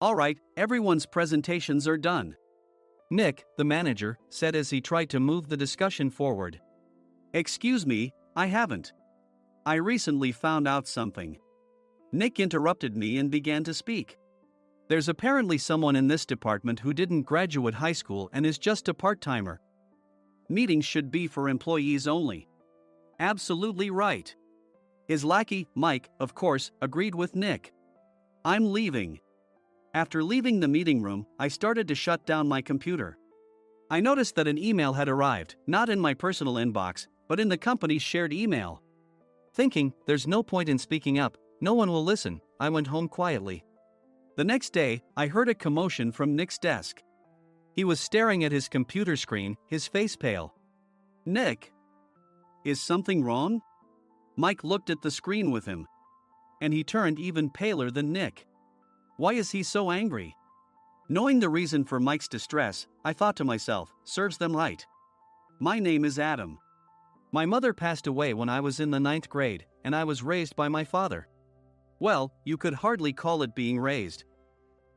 All right, everyone's presentations are done. Nick, the manager, said as he tried to move the discussion forward. Excuse me, I haven't. I recently found out something. Nick interrupted me and began to speak. There's apparently someone in this department who didn't graduate high school and is just a part-timer. Meetings should be for employees only. Absolutely right. His lackey, Mike, of course, agreed with Nick. I'm leaving. After leaving the meeting room, I started to shut down my computer. I noticed that an email had arrived, not in my personal inbox, but in the company's shared email. Thinking, there's no point in speaking up, no one will listen, I went home quietly. The next day, I heard a commotion from Nick's desk. He was staring at his computer screen, his face pale. Nick? Is something wrong? Mike looked at the screen with him. And he turned even paler than Nick. Why is he so angry? Knowing the reason for Mike's distress, I thought to myself, serves them right. My name is Adam. My mother passed away when I was in the 9th grade, and I was raised by my father. Well, you could hardly call it being raised.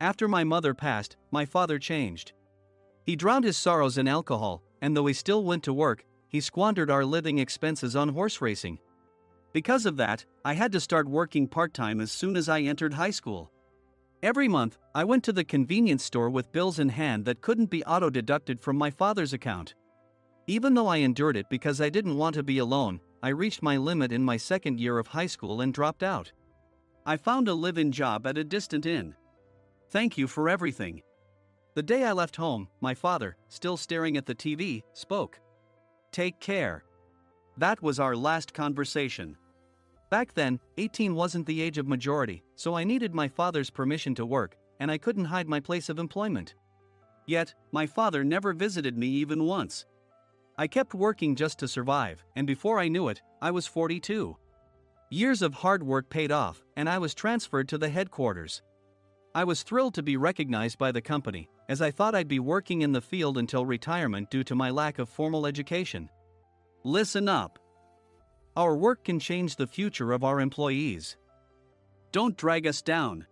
After my mother passed, my father changed. He drowned his sorrows in alcohol, and though he still went to work, he squandered our living expenses on horse racing. Because of that, I had to start working part-time as soon as I entered high school. Every month, I went to the convenience store with bills in hand that couldn't be auto-deducted from my father's account. Even though I endured it because I didn't want to be alone, I reached my limit in my second year of high school and dropped out. I found a live-in job at a distant inn. Thank you for everything. The day I left home, my father, still staring at the TV, spoke. Take care. That was our last conversation. Back then, 18 wasn't the age of majority, so I needed my father's permission to work, and I couldn't hide my place of employment. Yet, my father never visited me even once. I kept working just to survive, and before I knew it, I was 42. Years of hard work paid off, and I was transferred to the headquarters. I was thrilled to be recognized by the company, as I thought I'd be working in the field until retirement due to my lack of formal education. Listen up. Our work can change the future of our employees. Don't drag us down.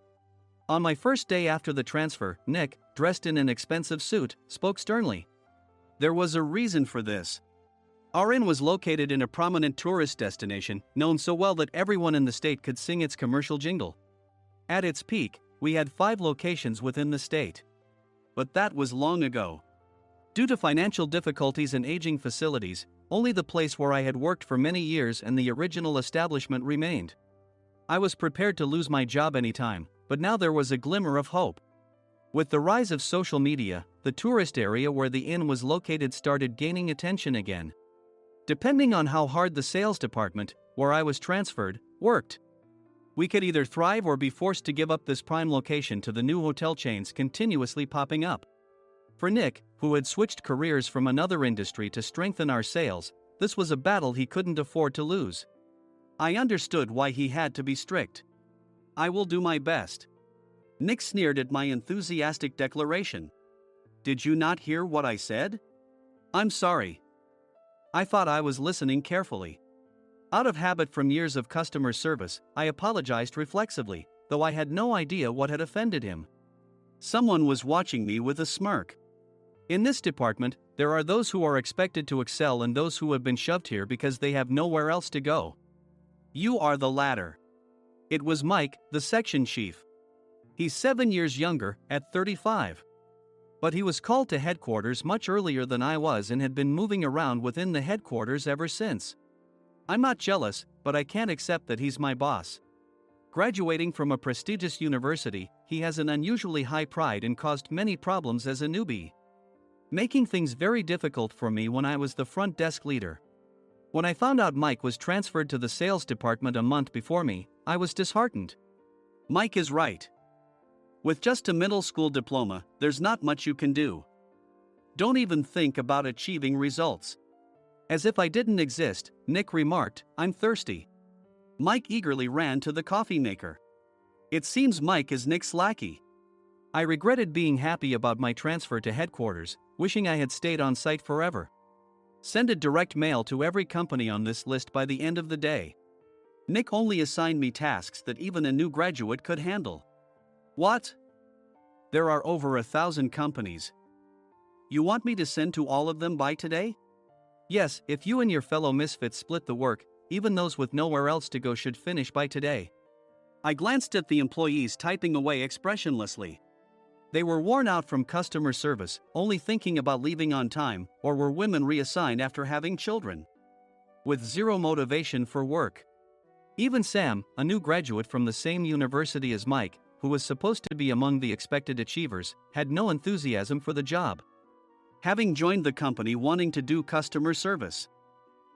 On my first day after the transfer, Nick, dressed in an expensive suit, spoke sternly. There was a reason for this. Our inn was located in a prominent tourist destination, known so well that everyone in the state could sing its commercial jingle. At its peak, we had 5 locations within the state. But that was long ago. Due to financial difficulties and aging facilities, only the place where I had worked for many years and the original establishment remained. I was prepared to lose my job anytime, but now there was a glimmer of hope. With the rise of social media, the tourist area where the inn was located started gaining attention again. Depending on how hard the sales department, where I was transferred, worked, we could either thrive or be forced to give up this prime location to the new hotel chains continuously popping up. For Nick, who had switched careers from another industry to strengthen our sales, this was a battle he couldn't afford to lose. I understood why he had to be strict. I will do my best. Nick sneered at my enthusiastic declaration. Did you not hear what I said? I'm sorry. I thought I was listening carefully. Out of habit from years of customer service, I apologized reflexively, though I had no idea what had offended him. Someone was watching me with a smirk. In this department, there are those who are expected to excel and those who have been shoved here because they have nowhere else to go. You are the latter. It was Mike, the section chief. He's 7 years younger, at 35. But he was called to headquarters much earlier than I was and had been moving around within the headquarters ever since. I'm not jealous, but I can't accept that he's my boss. Graduating from a prestigious university, he has an unusually high pride and caused many problems as a newbie, making things very difficult for me when I was the front desk leader. When I found out Mike was transferred to the sales department a month before me, I was disheartened. Mike is right. With just a middle school diploma, there's not much you can do. Don't even think about achieving results. As if I didn't exist, Nick remarked, I'm thirsty. Mike eagerly ran to the coffee maker. It seems Mike is Nick's lackey. I regretted being happy about my transfer to headquarters, wishing I had stayed on site forever. Send a direct mail to every company on this list by the end of the day. Nick only assigned me tasks that even a new graduate could handle. What? There are over 1,000 companies. You want me to send to all of them by today? Yes, if you and your fellow misfits split the work, even those with nowhere else to go should finish by today. I glanced at the employees typing away expressionlessly. They were worn out from customer service, only thinking about leaving on time, or were women reassigned after having children. With zero motivation for work. Even Sam, a new graduate from the same university as Mike, who was supposed to be among the expected achievers, had no enthusiasm for the job. Having joined the company wanting to do customer service.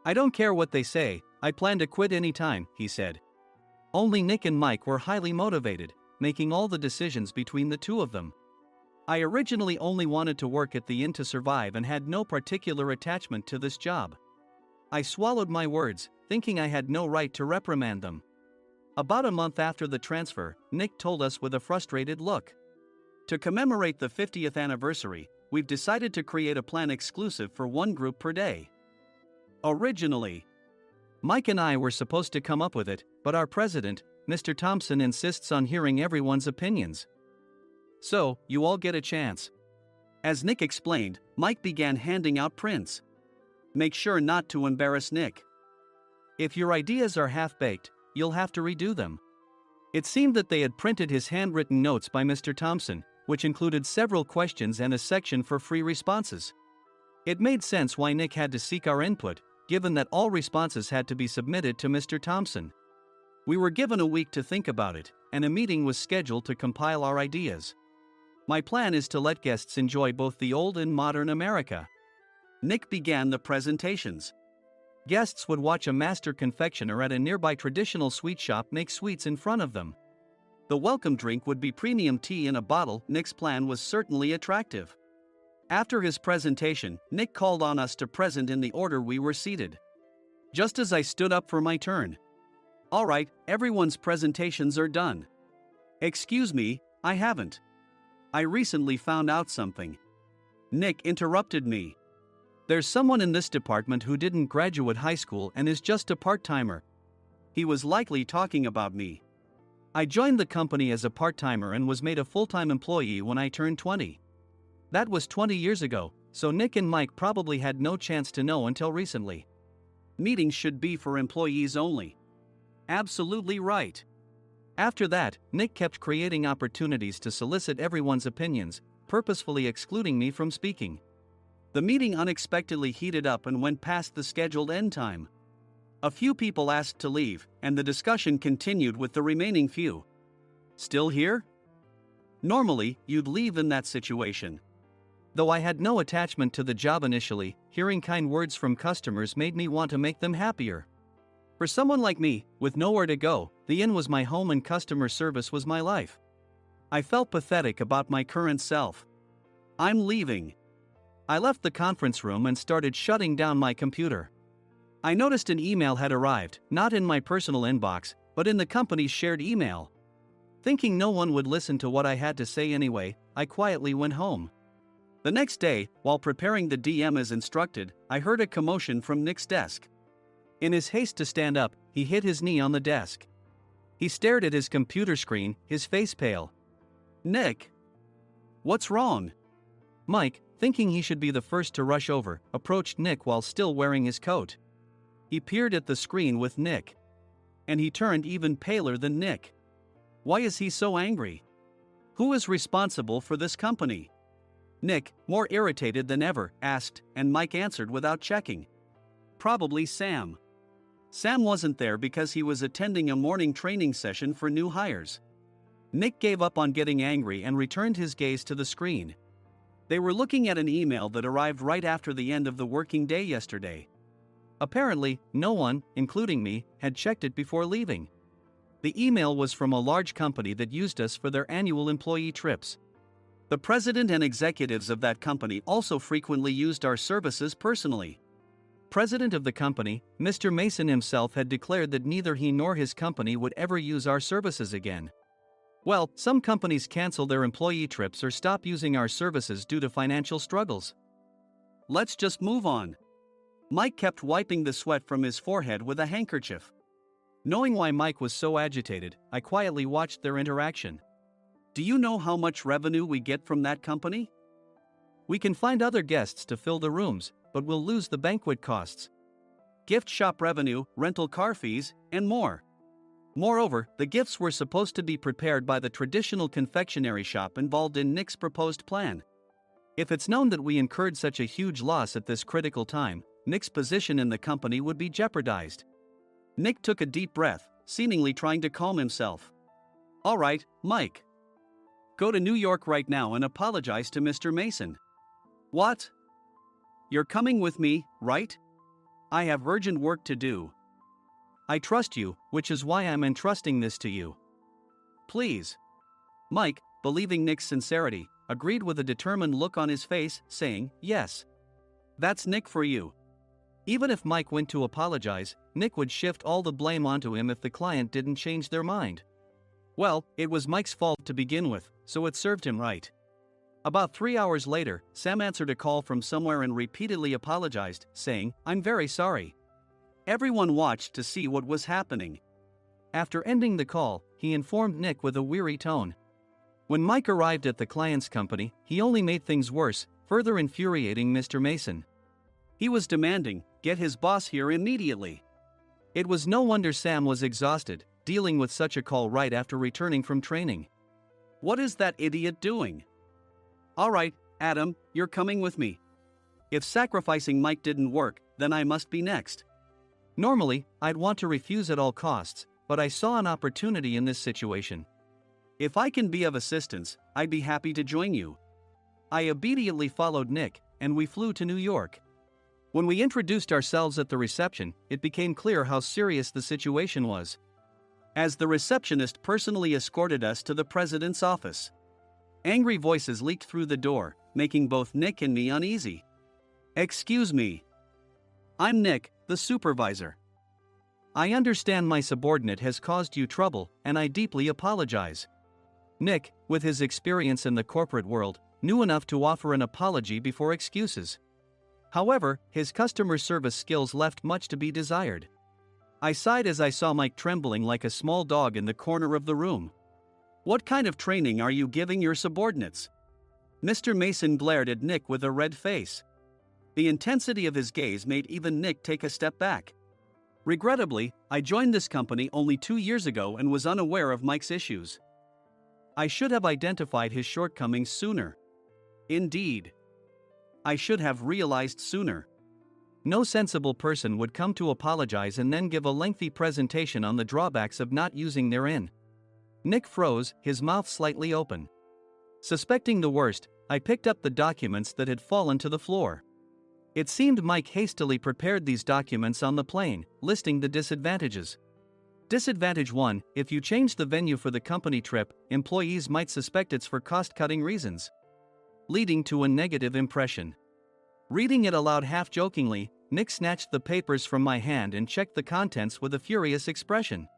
I don't care what they say, I plan to quit any time, he said. Only Nick and Mike were highly motivated, making all the decisions between the two of them. I originally only wanted to work at the inn to survive and had no particular attachment to this job. I swallowed my words, thinking I had no right to reprimand them. About a month after the transfer, Nick told us with a frustrated look. To commemorate the 50th anniversary, we've decided to create a plan exclusive for one group per day. Originally, Mike and I were supposed to come up with it, but our president, Mr. Thompson, insists on hearing everyone's opinions. So, you all get a chance. As Nick explained, Mike began handing out prints. Make sure not to embarrass Nick. If your ideas are half-baked, you'll have to redo them. It seemed that they had printed his handwritten notes by Mr. Thompson, which included several questions and a section for free responses. It made sense why Nick had to seek our input, given that all responses had to be submitted to Mr. Thompson. We were given a week to think about it, and a meeting was scheduled to compile our ideas. My plan is to let guests enjoy both the old and modern America. Nick began the presentations. Guests would watch a master confectioner at a nearby traditional sweet shop make sweets in front of them. The welcome drink would be premium tea in a bottle. Nick's plan was certainly attractive. After his presentation, Nick called on us to present in the order we were seated. Just as I stood up for my turn. All right, everyone's presentations are done. Excuse me, I haven't. I recently found out something. Nick interrupted me. There's someone in this department who didn't graduate high school and is just a part-timer. He was likely talking about me. I joined the company as a part-timer and was made a full-time employee when I turned 20. That was 20 years ago, so Nick and Mike probably had no chance to know until recently. Meetings should be for employees only. Absolutely right. After that, Nick kept creating opportunities to solicit everyone's opinions, purposefully excluding me from speaking. The meeting unexpectedly heated up and went past the scheduled end time. A few people asked to leave, and the discussion continued with the remaining few. Still here? Normally, you'd leave in that situation. Though I had no attachment to the job initially, hearing kind words from customers made me want to make them happier. For someone like me, with nowhere to go, the inn was my home and customer service was my life. I felt pathetic about my current self. I'm leaving. I left the conference room and started shutting down my computer. I noticed an email had arrived, not in my personal inbox, but in the company's shared email. Thinking no one would listen to what I had to say anyway, I quietly went home. The next day, while preparing the DM as instructed, I heard a commotion from Nick's desk. In his haste to stand up, he hit his knee on the desk. He stared at his computer screen, his face pale. Nick! What's wrong? Mike, thinking he should be the first to rush over, approached Nick while still wearing his coat. He peered at the screen with Nick. And he turned even paler than Nick. Why is he so angry? Who is responsible for this company? Nick, more irritated than ever, asked, and Mike answered without checking. Probably Sam. Sam wasn't there because he was attending a morning training session for new hires. Nick gave up on getting angry and returned his gaze to the screen. They were looking at an email that arrived right after the end of the working day yesterday. Apparently, no one, including me, had checked it before leaving. The email was from a large company that used us for their annual employee trips. The president and executives of that company also frequently used our services personally. President of the company, Mr. Mason himself, had declared that neither he nor his company would ever use our services again. Well, some companies cancel their employee trips or stop using our services due to financial struggles. Let's just move on. Mike kept wiping the sweat from his forehead with a handkerchief. Knowing why Mike was so agitated, I quietly watched their interaction. Do you know how much revenue we get from that company? We can find other guests to fill the rooms, but we'll lose the banquet costs, gift shop revenue, rental car fees, and more. Moreover, the gifts were supposed to be prepared by the traditional confectionery shop involved in Nick's proposed plan. If it's known that we incurred such a huge loss at this critical time, Nick's position in the company would be jeopardized. Nick took a deep breath, seemingly trying to calm himself. All right, Mike. Go to New York right now and apologize to Mr. Mason. What? You're coming with me, right? I have urgent work to do. I trust you, which is why I'm entrusting this to you. Please. Mike, believing Nick's sincerity, agreed with a determined look on his face, saying, yes. That's Nick for you. Even if Mike went to apologize, Nick would shift all the blame onto him if the client didn't change their mind. Well, it was Mike's fault to begin with, so it served him right. About 3 hours later, Sam answered a call from somewhere and repeatedly apologized, saying, I'm very sorry. Everyone watched to see what was happening. After ending the call, he informed Nick with a weary tone. When Mike arrived at the client's company, he only made things worse, further infuriating Mr. Mason. He was demanding, get his boss here immediately. It was no wonder Sam was exhausted, dealing with such a call right after returning from training. What is that idiot doing? All right, Adam, you're coming with me. If sacrificing Mike didn't work, then I must be next. Normally, I'd want to refuse at all costs, but I saw an opportunity in this situation. If I can be of assistance, I'd be happy to join you. I obediently followed Nick, and we flew to New York. When we introduced ourselves at the reception, it became clear how serious the situation was, as the receptionist personally escorted us to the president's office. Angry voices leaked through the door, making both Nick and me uneasy. Excuse me. I'm Nick, the supervisor. I understand my subordinate has caused you trouble, and I deeply apologize. Nick, with his experience in the corporate world, knew enough to offer an apology before excuses. However, his customer service skills left much to be desired. I sighed as I saw Mike trembling like a small dog in the corner of the room. What kind of training are you giving your subordinates? Mr. Mason glared at Nick with a red face. The intensity of his gaze made even Nick take a step back. Regrettably, I joined this company only 2 years ago and was unaware of Mike's issues. I should have identified his shortcomings sooner. Indeed. I should have realized sooner. No sensible person would come to apologize and then give a lengthy presentation on the drawbacks of not using their in. Nick froze, his mouth slightly open. Suspecting the worst, I picked up the documents that had fallen to the floor. It seemed Mike hastily prepared these documents on the plane, listing the disadvantages. Disadvantage 1: if you change the venue for the company trip, employees might suspect it's for cost-cutting reasons, leading to a negative impression. Reading it aloud half-jokingly, Nick snatched the papers from my hand and checked the contents with a furious expression.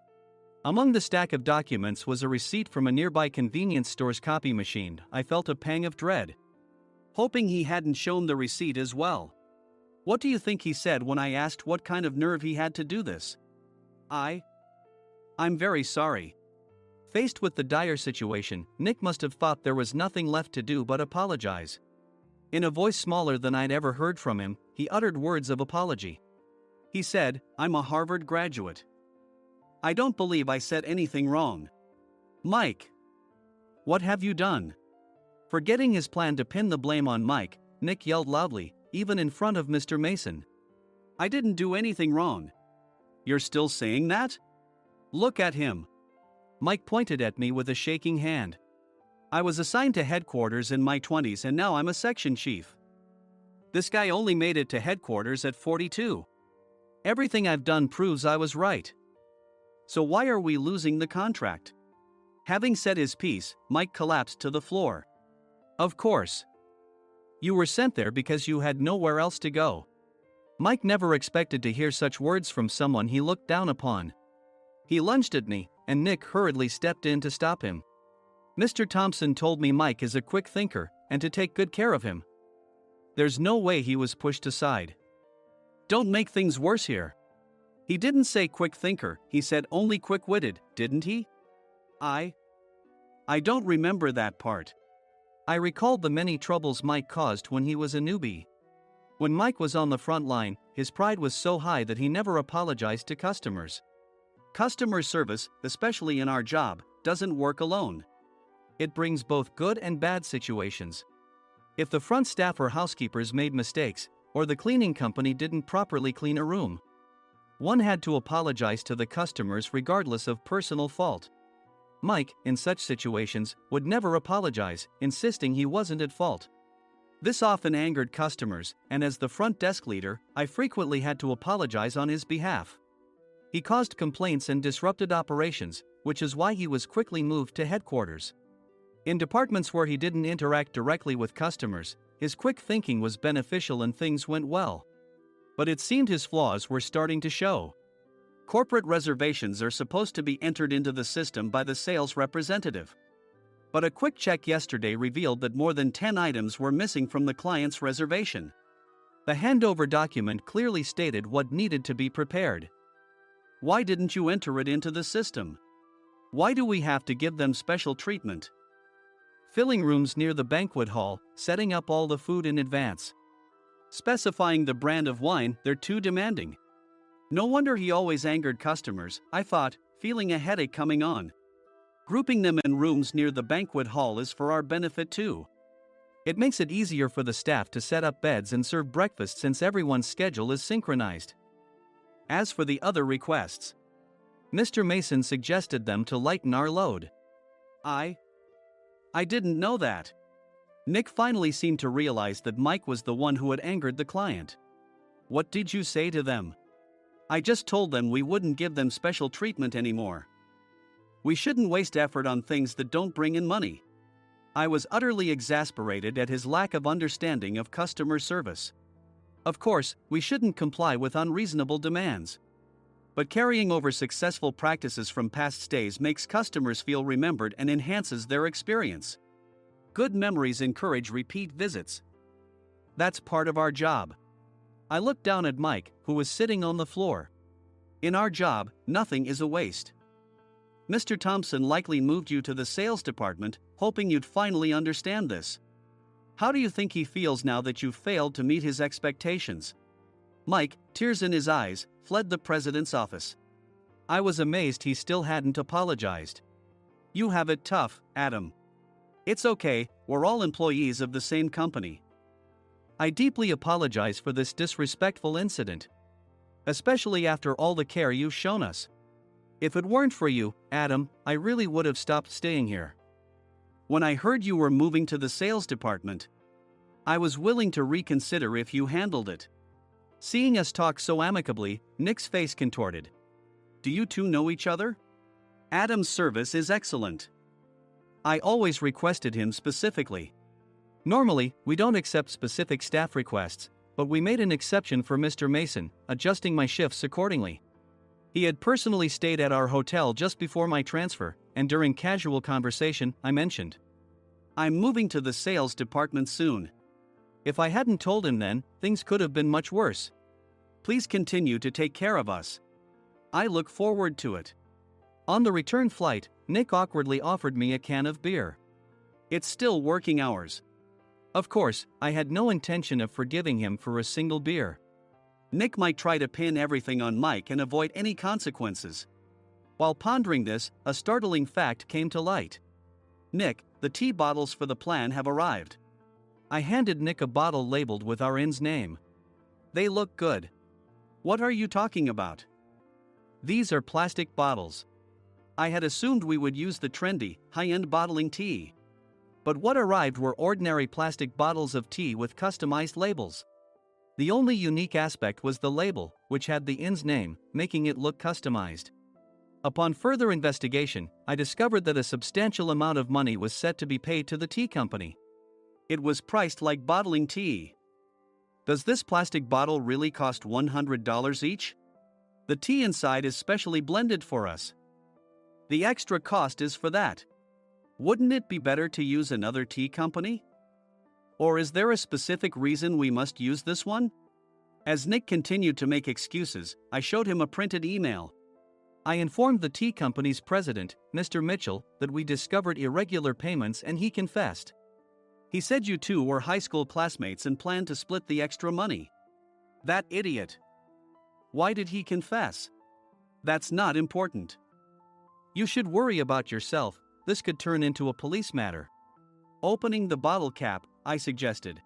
Among the stack of documents was a receipt from a nearby convenience store's copy machine. I felt a pang of dread, hoping he hadn't shown the receipt as well. What do you think he said when I asked what kind of nerve he had to do this? I'm very sorry. Faced with the dire situation, Nick must have thought there was nothing left to do but apologize. In a voice smaller than I'd ever heard from him, he uttered words of apology. He said, I'm a Harvard graduate. I don't believe I said anything wrong. Mike, what have you done? Forgetting his plan to pin the blame on Mike, Nick yelled loudly, even in front of Mr. Mason. I didn't do anything wrong. You're still saying that? Look at him. Mike pointed at me with a shaking hand. I was assigned to headquarters in my 20s and now I'm a section chief. This guy only made it to headquarters at 42. Everything I've done proves I was right. So why are we losing the contract? Having said his piece, Mike collapsed to the floor. Of course. You were sent there because you had nowhere else to go. Mike never expected to hear such words from someone he looked down upon. He lunged at me, and Nick hurriedly stepped in to stop him. Mr. Thompson told me Mike is a quick thinker, and to take good care of him. There's no way he was pushed aside. Don't make things worse here. He didn't say quick thinker, he said only quick-witted, didn't he? I don't remember that part. I recalled the many troubles Mike caused when he was a newbie. When Mike was on the front line, his pride was so high that he never apologized to customers. Customer service, especially in our job, doesn't work alone. It brings both good and bad situations. If the front staff or housekeepers made mistakes, or the cleaning company didn't properly clean a room, one had to apologize to the customers regardless of personal fault. Mike, in such situations, would never apologize, insisting he wasn't at fault. This often angered customers, and as the front desk leader, I frequently had to apologize on his behalf. He caused complaints and disrupted operations, which is why he was quickly moved to headquarters. In departments where he didn't interact directly with customers, his quick thinking was beneficial and things went well. But it seemed his flaws were starting to show. Corporate reservations are supposed to be entered into the system by the sales representative. But a quick check yesterday revealed that more than 10 items were missing from the client's reservation. The handover document clearly stated what needed to be prepared. Why didn't you enter it into the system? Why do we have to give them special treatment? Filling rooms near the banquet hall, setting up all the food in advance. Specifying the brand of wine, they're too demanding. No wonder he always angered customers, I thought, feeling a headache coming on. Grouping them in rooms near the banquet hall is for our benefit too. It makes it easier for the staff to set up beds and serve breakfast since everyone's schedule is synchronized. As for the other requests, Mr. Mason suggested them to lighten our load. I didn't know that. Nick finally seemed to realize that Mike was the one who had angered the client. What did you say to them? I just told them we wouldn't give them special treatment anymore. We shouldn't waste effort on things that don't bring in money. I was utterly exasperated at his lack of understanding of customer service. Of course, we shouldn't comply with unreasonable demands. But carrying over successful practices from past stays makes customers feel remembered and enhances their experience. Good memories encourage repeat visits. That's part of our job. I looked down at Mike, who was sitting on the floor. In our job, nothing is a waste. Mr. Thompson likely moved you to the sales department, hoping you'd finally understand this. How do you think he feels now that you've failed to meet his expectations? Mike, tears in his eyes, fled the president's office. I was amazed he still hadn't apologized. You have it tough, Adam. It's okay, we're all employees of the same company. I deeply apologize for this disrespectful incident. Especially after all the care you've shown us. If it weren't for you, Adam, I really would have stopped staying here. When I heard you were moving to the sales department, I was willing to reconsider if you handled it. Seeing us talk so amicably, Nick's face contorted. Do you two know each other? Adam's service is excellent. I always requested him specifically. Normally, we don't accept specific staff requests, but we made an exception for Mr. Mason, adjusting my shifts accordingly. He had personally stayed at our hotel just before my transfer, and during casual conversation, I mentioned, I'm moving to the sales department soon. If I hadn't told him then, things could have been much worse. Please continue to take care of us. I look forward to it. On the return flight, Nick awkwardly offered me a can of beer. It's still working hours. Of course, I had no intention of forgiving him for a single beer. Nick might try to pin everything on Mike and avoid any consequences. While pondering this, a startling fact came to light. Nick, the tea bottles for the plan have arrived. I handed Nick a bottle labeled with our inn's name. They look good. What are you talking about? These are plastic bottles. I had assumed we would use the trendy, high-end bottling tea. But what arrived were ordinary plastic bottles of tea with customized labels. The only unique aspect was the label, which had the inn's name, making it look customized. Upon further investigation, I discovered that a substantial amount of money was set to be paid to the tea company. It was priced like bottling tea. Does this plastic bottle really cost $100 each? The tea inside is specially blended for us. The extra cost is for that. Wouldn't it be better to use another tea company? Or is there a specific reason we must use this one? As Nick continued to make excuses, I showed him a printed email. I informed the tea company's president, Mr. Mitchell, that we discovered irregular payments and he confessed. He said you two were high school classmates and planned to split the extra money. That idiot. Why did he confess? That's not important. You should worry about yourself, this could turn into a police matter. Opening the bottle cap, I suggested.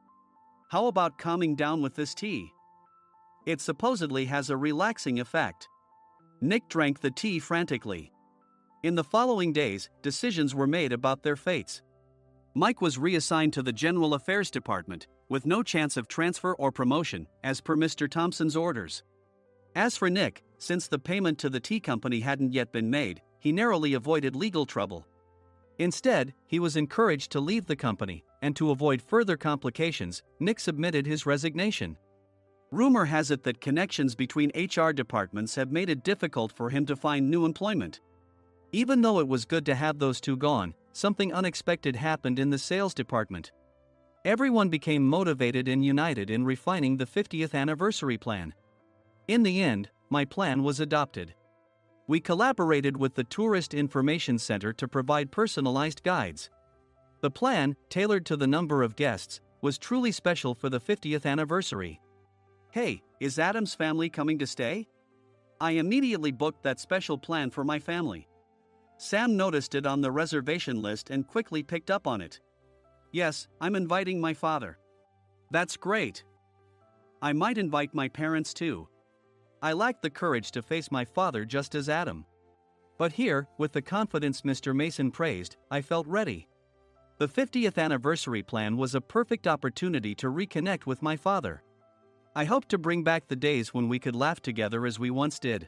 How about calming down with this tea? It supposedly has a relaxing effect. Nick drank the tea frantically. In the following days, decisions were made about their fates. Mike was reassigned to the General Affairs Department, with no chance of transfer or promotion, as per Mr. Thompson's orders. As for Nick, since the payment to the tea company hadn't yet been made, he narrowly avoided legal trouble. Instead, he was encouraged to leave the company, and to avoid further complications, Nick submitted his resignation. Rumor has it that connections between HR departments have made it difficult for him to find new employment. Even though it was good to have those two gone, something unexpected happened in the sales department. Everyone became motivated and united in refining the 50th anniversary plan. In the end, my plan was adopted. We collaborated with the Tourist Information Center to provide personalized guides. The plan, tailored to the number of guests, was truly special for the 50th anniversary. Hey, is Adam's family coming to stay? I immediately booked that special plan for my family. Sam noticed it on the reservation list and quickly picked up on it. Yes, I'm inviting my father. That's great. I might invite my parents too. I lacked the courage to face my father just as Adam. But here, with the confidence Mr. Mason praised, I felt ready. The 50th anniversary plan was a perfect opportunity to reconnect with my father. I hoped to bring back the days when we could laugh together as we once did.